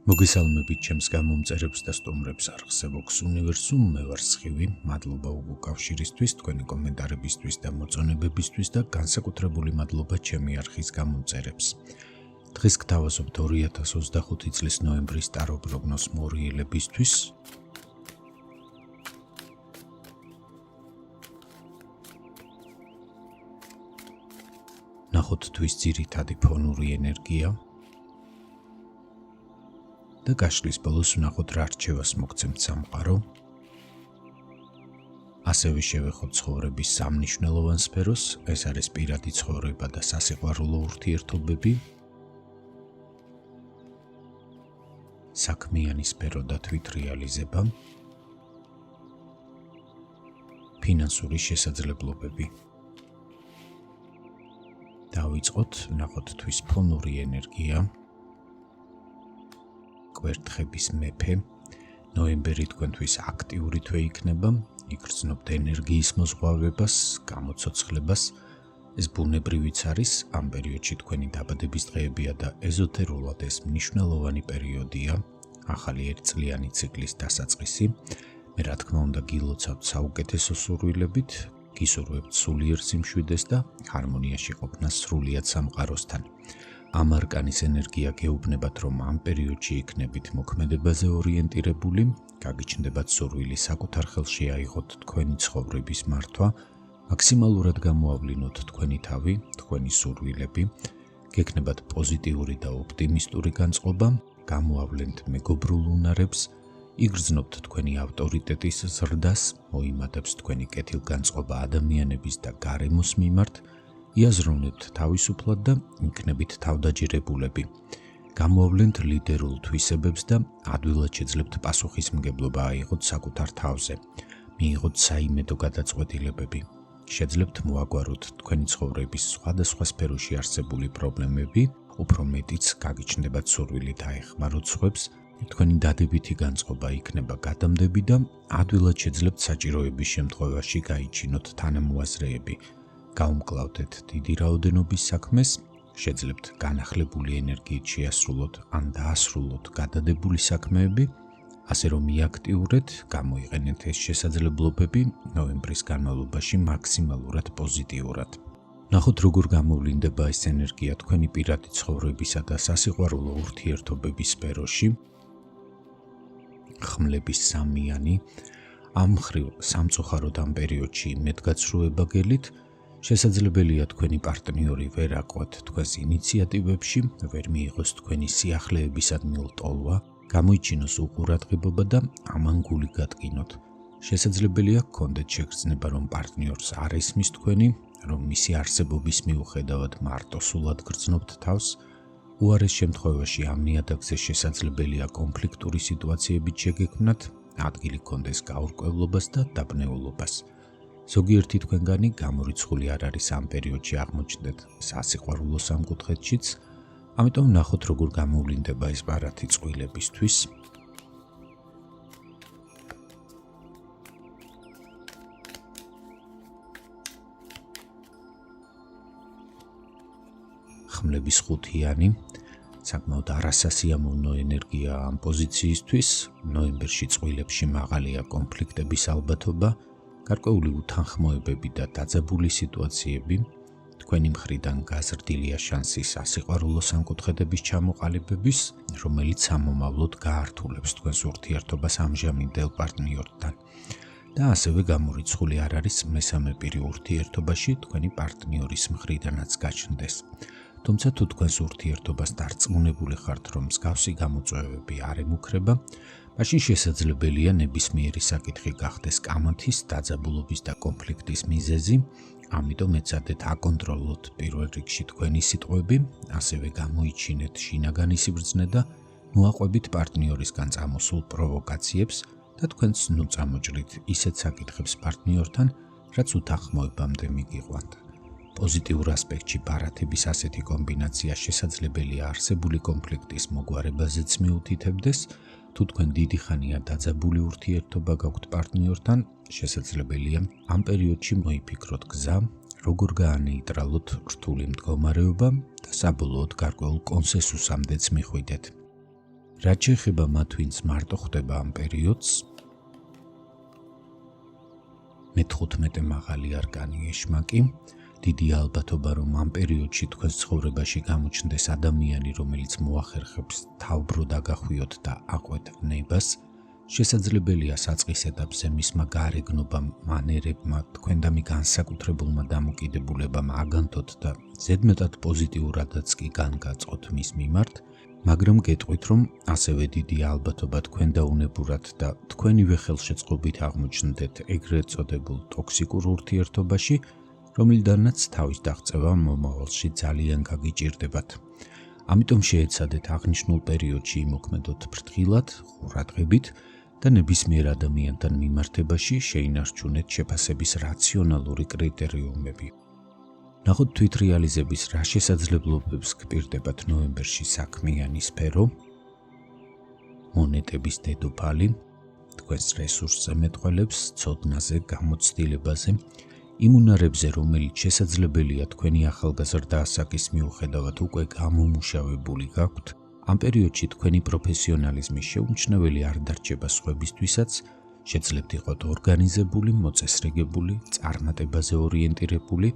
მოგესალმებით ჩემს გამომწერებს და სტუმრებს არხზე Vox Universum, მე ვარ სხივი, მადლობა უკავშირისთვის, თქვენი კომენტარებისთვის და მოწონებებისთვის და განსაკუთრებული მადლობა ჩემი არხის გამომწერებს. დღეს გთავაზობთ 2025 წლის ნოემბრის ტარო პროგნოზ მორიელებისთვის. ნახოთ თვის ძირითადი ფონური ენერგია. და გაშლის ბოლოს ვნახოთ რა რჩევას მოგცემთ სამყარო. ასევე შევეხოთ ცხოვრების სამნიშნელოვან სფეროს, ეს არის პირადი ცხოვრება და სასიყვარულო ურთიერთობები. საქმიანი სფერო და თვითრეალიზება. ფინანსური შესაძლებლობები. დავიწყოთ, ვნახოთ თვის ფონური ენერგია. კვერთხების მეფე, ნოემბერი თქვენთვის აქტიური თვე იქნება, იგრძნობთ ენერგიის მოზღვავებას, გამოცოცხლებას, ეს ბუნებრივიც არის, ამ პერიოდში თქვენი დაბადების დღეებია და ეზოთერულად ეს მნიშვნელოვანი პერიოდია, ახალი ერთწლიანი ციკლის დასაწყისი, მე რა თქმა უნდა გილოცავთ საუკეთესო სურვილებით, გისურვებთ სულიერ სიმშვიდეს და ჰარმონიაში ყოფნა სრულიად სამყაროსთან. ამ არკანის ენერგია გეუბნებათ, რომ ამ პერიოდში იქნებით მოქმედებაზე ორიენტირებული, გაგიჩნდებათ სურვილი საკუთარ ხელში აიღოთ თქვენი ცხოვრების მართვა, მაქსიმალურად გამოავლინოთ თქვენი თავი, თქვენი სურვილები, გექნებათ პოზიტიური და ოპტიმისტური განწყობა, გამოავლენთ მეგობრულ უნარებს, იგრძნობთ თქვენი ავტორიტეტის ზრდას, მოიმატებს თქვენი კეთილგანწყობა ადამიანების და გარემოს მიმართ, იაზროვნებთ თავისუფლად და იქნებით თავდაჯერებულები. გამოავლენთ ლიდერულ თვისებებს და ადვილად შეძლებთ პასუხისმგებლობა აიღოთ საკუთარ თავზე. მიიღოთ საიმედო გადაწყვეტილებები. შეძლებთ მოაგვაროთ თქვენი ცხოვრების სხვადასხვა სფეროში არსებული პრობლემები, უფრო მეტიც გაგიჩნდებათ სურვილით აეხმაროთ სხვებს, თქვენი დადებითი განწყობა იქნება გადამდები და ადვილად შეძლებთ საჭიროების შემთხვევაში გაიჩინოთ თანამოაზრეები. გაუმკლავდეთ დიდი რაოდენობის საქმეს, შეძლებთ განახლებული ენერგიით შეასრულოთ ან დაასრულოთ გადადებული საქმეები, ასე რომ მიაქტიურეთ, გამოიყენეთ ეს შესაძლებლობები ნოემბრის განმავლობაში მაქსიმალურად პოზიტიურად. ნახოთ როგორ გამოვლინდება ეს ენერგია თქვენი პირადი ცხოვრებისა და სასიყვარულო ურთიერთობების სფეროში. ხმლების სამიანი, ამ მხრივ სამწუხაროდ ამ პერიოდში იმედგაცრუება გელით, შესაძლებელია თქვენი პარტნიორი ვერ აყვათ თქვენს ინიციატივებში, ვერ მიიღოს თქვენი სიახლეებისადმი ტოლვა, გამოიჩინოს უყურადღებობა და ამან გული გატკინოთ. შესაძლებელია გქონდეთ შეგრძნება, რომ პარტნიორს არ ესმის თქვენი, რომ მისი არსებობის მიუხედავად მარტოსულად გრძნობთ თავს. უარეს შემთხვევაში ამ ნიადაგზე შესაძლებელია კონფლიქტური სიტუაციებით შეგექმნათ, ადგილი გქონდეს გაურკვევლობას და დაბნეულობას. ზოგიერთი თქვენგანი გამორიცხული არ არის ამ პერიოდში აღმოჩნდეთ სასიყვარულო სამკუთხედშიც, ამიტომ ნახოთ როგორ გამოვლინდება ეს ბარათი წყვილებისთვის. ხმლების ხუთიანი, საკმაოდ არასასიამოვნო ენერგია ამ პოზიციისთვის, ნოემბერში წყვილებში მაღალია კონფლიქტების ალბათობა, გარკვეული უთანხმოებები და დაძაბული სიტუაციები, თქვენი მხრიდან გაზრდილია შანსი სასიყვარულო სამკუთხედების ჩამოყალიბების, რომელიც სამომავლოდ გაართულებს თქვენს ურთიერთობას ამჟამინდელ პარტნიორთან. და ასევე გამორიცხული არ არის მესამე პირი ურთიერთობაში თქვენი პარტნიორის მხრიდანაც გაჩნდეს. თუმცა თუ თქვენს ურთიერთობას დარწმუნებული ხართ, რომ მსგავსი გამოწვევები არ ემუქრება, მაშინ შესაძლებელია ნებისმიერი საკითხი გახდეს კამათის, დაძაბულობის და კონფლიქტის მიზეზი, ამიტომ ეცადეთ აკონტროლოთ პირველ რიგში თქვენი სიტყვები, ასევე გამოიჩინეთ შინაგანი სიბრძნე და მოაყვებით პარტნიორისგან წამოსულ პროვოკაციებს და თქვენც ნუ წამოჭრით ისეთ საკითხებს პარტნიორთან, რაც უთანხმოებამდე მიგიყვანთ. პოზიტიურ ასპექტში ბარათების ასეთი კომბინაცია შესაძლებელია არსებული კონფლიქტის მოგვარებაზეც მიუთითებდეს, თუ თქვენ დიდი ხანია დაძაბული ურთიერთობა გაქვთ პარტნიორთან, შესაძლებელია ამ პერიოდში მოიფიქროთ გზა, როგორ გაანეიტრალოთ რთული მდგომარეობა და საბოლოოდ გარკვეულ კონსენსუსამდეც მიხვიდეთ. რაც შეეხება მათ, ვინც მარტო ხვდება ამ პერიოდს, მე-15 მაღალი არკანი ეშმაკი, დიდი ალბათობა, რომ ამ პერიოდში თქვენს ცხოვრებაში გამოჩნდეს ადამიანი, რომელიც მოახერხებს თავბრო დაგახვიოთ და აყვეთ ნებას, შესაძლებელია საწყის ეტაპზე მისმა გარეგნობამ, მანერებმა, თქვენდამი განსაკუთრებულმა დამოკიდებულებამ აგანთოთ და ზედმეტად პოზიტიურადაც კი განგაწყოთ მის მიმართ, მაგრამ გეტყვით, რომ ასევე დიდი ალბათობა თქვენ დაუნებურად და თქვენივე ხელშეწყობით აღმოჩნდეთ ეგრეთ წოდებულ ტოქსიკურ ურთიერთობაში, რომლიდანაც თავის დაღწევა მომავალში ძალიან გაგიჭირდებათ. ამიტომ შეეცადეთ აღნიშნულ პერიოდში იმოქმედოთ ფრთხილად, ყურადღებით და ნებისმიერ ადამიანთან მიმართებაში შეინარჩუნეთ შეფასების რაციონალური კრიტერიუმები. ნახოთ თვითრეალიზების რა შესაძლებლობებს გპირდებათ ნოემბერში საქმიანი სფერო, მონეტების დედოფალი, თქვენს რესურსზე მეტყველებს, ცოდნაზე, გამოცდილებაზე, იმ უნარებზე, რომელიც შესაძლებელია თქვენი ახალგაზრდა ასაკის მიუხედავად უკვე გამომუშავებული გაქვთ, ამ პერიოდში თქვენი პროფესიონალიზმის შეუმჩნეველი არ დარჩება სხვებისთვისაც, შეძლებთ იყოთ ორგანიზებული, მოწესრიგებული, წარმატებაზე ორიენტირებული,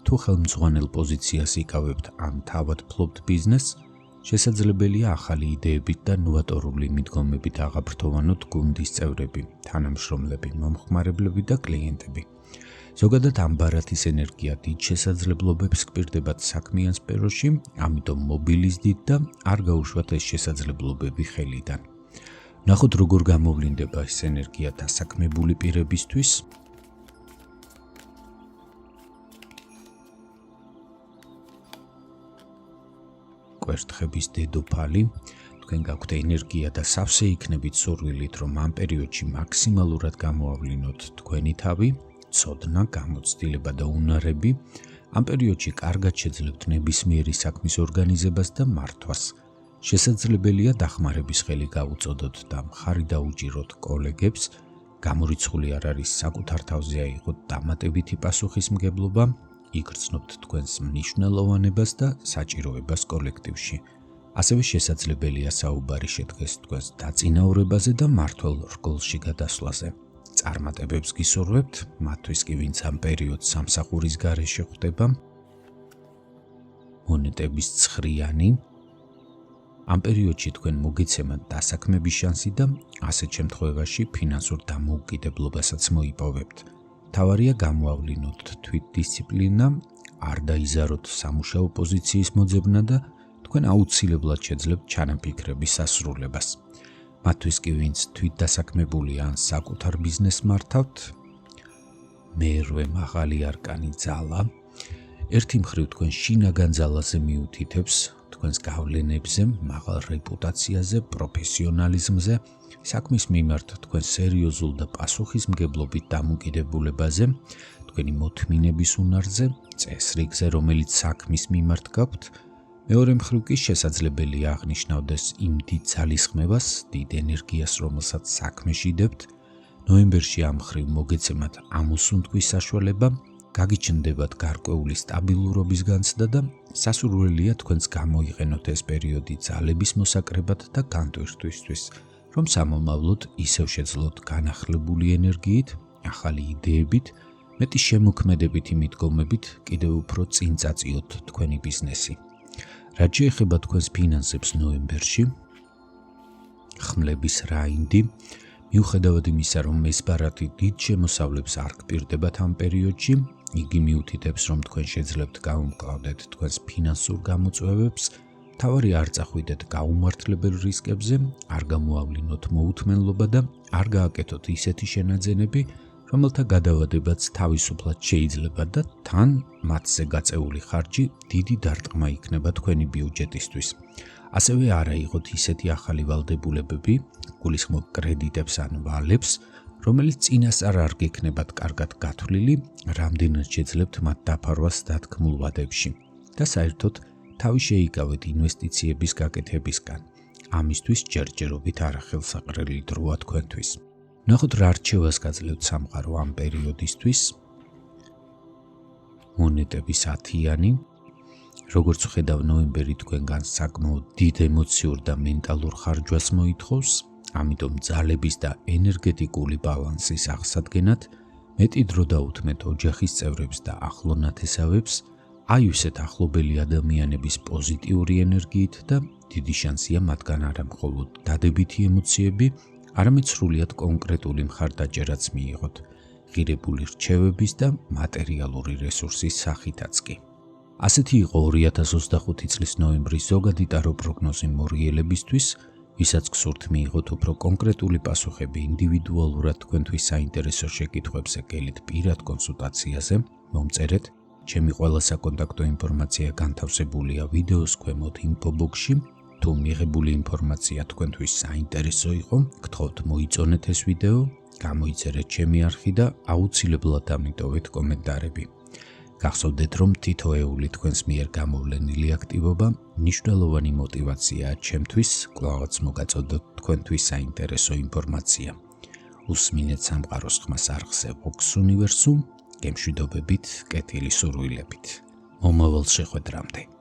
თუ ხელმძღვანელ პოზიციას იკავებთ ან თავად ფლობთ ბიზნესს, შესაძლებელია ახალი იდეებით და ნოვატორული მიდგომებით აღაფრთოვანოთ გუნდის წევრები, თანამშრომლები, მომხმარებლები და კლიენტები. ზოგადად ამ ბარათის ენერგია დიდ შესაძლებლობებს გპირდებათ საქმიან სფეროში, ამიტომ მობილიზდით და არ გაუშვათ ეს შესაძლებლობები ხელიდან. ნახოთ როგორ გამოვლინდება ეს ენერგია დასაქმებული პირებისთვის. კვერთხების დედოფალი, თქვენ გაქვთ ენერგია და სავსე იქნებით სურვილით, რომ ამ პერიოდში მაქსიმალურად გამოავლინოთ თქვენი თავი, ცოდნა, გამოცდილება და უნარები, ამ პერიოდში კარგად შეძლებთ ნებისმიერი საქმის ორგანიზებას და მართვას. შესაძლებელია დახმარების ხელი გაუწოდოთ და მხარი დაუჭიროთ კოლეგებს, გამორიცხული არ არის საკუთარ თავზე აიღოთ დამატებითი პასუხისმგებლობა, იგრძნობთ თქვენს მნიშვნელოვანებას და საჭიროებას კოლექტივში. ასევე შესაძლებელია საუბარი შედგეს თქვენს დაწინაურებაზე და მართვალ რგოლში გადასვლაზე. წარმატებებს გისურვებთ, მათთვის კი ვინც ამ პერიოდს სამსახურის გარეშე ხვდება. მონეტების ცხრიანი. ამ პერიოდში თქვენ მოგეცემათ დასაქმების შანსი და ასეთ შემთხვევაში ფინანსურ დამოუკიდებლობასაც მოიპოვებთ. თავარია გამოავლინოთ თვითდისციპლინა, არ დაიზაროთ სამუშაო პოზიციის მოძებნა და თქვენ აუცილებლად შეძლებთ ჩანაფიქრების სასრულებას. მათთვის კი ვინც თვითდასაქმებული ან საკუთარ ბიზნესს მართავთ, მერვე მაღალი არკანი ძალა, ერთი მხრივ თქვენ შინაგან ძალაზე მიუთითებს, თქვენს გავლენებზე, მაღალ რეპუტაციაზე, პროფესიონალიზმზე, საქმის მიმართ თქვენ სერიოზულ და პასუხისმგებლობით დამოკიდებულებაზე, თქვენი მოთმინების უნარზე, წესრიგზე, რომელიც საქმის მიმართ გაქვთ, მეორე მხრივ კი შესაძლებელია აღნიშნავდეს იმ დიდ ძალისხმევას, დიდ ენერგიას, რომელსაც საქმეში დებთ, ნოემბერში ამ მხრივ მოგეცემათ ამოსუნთქვის საშუალება, გაგიჩნდებათ გარკვეული სტაბილურობის განცდა და სასურველია თქვენს გამოიყენოთ ეს პერიოდი ძალების მოსაკრებად და განტვირთვისთვის, რომ სამომავლოდ ისევ შეძლოთ განახლებული ენერგიით, ახალი იდეებით, მეტი შემოქმედებითი მიდგომებით კიდევ უფრო წინ წაწიოთ თქვენი ბიზნესი. რაც შეეხება თქვენს ფინანსებს ნოემბერში, ხმლების რაინდი, მიუხედავად იმისა, რომ ეს ბარათი დიდ შემოსავლებს არ გპირდებათ ამ პერიოდში, იგი მიუთითებს, რომ თქვენ შეძლებთ გაუმკლავდეთ თქვენს ფინანსურ გამოწვევებს, თავარი არ წახვიდეთ გაუმართლებელ რისკებზე, არ გამოავლინოთ მოუთმენლობა და არ გააკეთოთ ისეთი შენაძენები, რომელთა გადავადებაც თავისუფლად შეიძლება და თან მათზე გაწეული ხარჯი დიდი დარტყმა იქნება თქვენი ბიუჯეტისთვის. ასევე არ აიღოთ ისეთი ახალი ვალდებულებები, გულისხმობ კრედიტებს ან ვალებს, რომელიც წინასწარ არ გექნებათ კარგად გათვლილი, რამდენად შეძლებთ მათ დაფარვას დათქმულ ვადებში და საერთოდ თავი შეიკავეთ ინვესტიციების გაკეთებისგან. ამისთვის ჯერჯერობით არახელსაყრელი დროა თქვენთვის. ნახოთ რა რჩევას გაძლევთ სამყარო ამ პერიოდისთვის. მონეტების 10-იანი, როგორც ვხედავ, ნოემბერი თქვენგან საკმაოდ დიდ ემოციურ და მენტალურ ხარჯვას მოითხოვს, ამიტომ ძალების და ენერგეტიკული ბალანსის აღსადგენად მეტი დრო დაუთმეთ ოჯახის წევრებს და ახლო ნათესავებს, აი ისეთ ახლობელი ადამიანების პოზიტიური ენერგიით და დიდი შანსია მათგან არა მხოლოდ დადებითი ემოციები, არამედ სრულიად კონკრეტული მხარდაჭერაც მიიღოთ, ღირებული რჩევების და მატერიალური რესურსის სახითაც კი. ასეთი იყო 2025 წლის ნოემბრის ზოგადი ტარო პროგნოზი მორიელებისთვის, ვისაც გსურთ მიიღოთ უფრო კონკრეტული პასუხები ინდივიდუალურად თქვენთვის საინტერესო შეკითხვებზე გელით პირად კონსულტაციაზე, მომწერეთ. ჩემი ყველა საკონტაქტო ინფორმაცია განთავსებულია ვიდეოს ქვემოთ ინფობოქსში. თუ მიღებული ინფორმაცია თქვენთვის საინტერესო იყო, გთხოვთ მოიწონეთ ეს ვიდეო, გამოიწერეთ ჩემი არხი და აუცილებლად ამიტოვეთ კომენტარები. გახსოვდეთ, რომ თითოეული თქვენს მიერ გამოვლენილი აქტივობა მნიშვნელოვანი მოტივაციაა ჩემთვის, კვლავაც მოგაწოდოთ თქვენთვის საინტერესო ინფორმაცია. უსმინეთ სამყაროს ხმას არხზე Vox Universum, გემშვიდობებით, კეთილი სურვილებით. მომავალ შეხვედრამდე.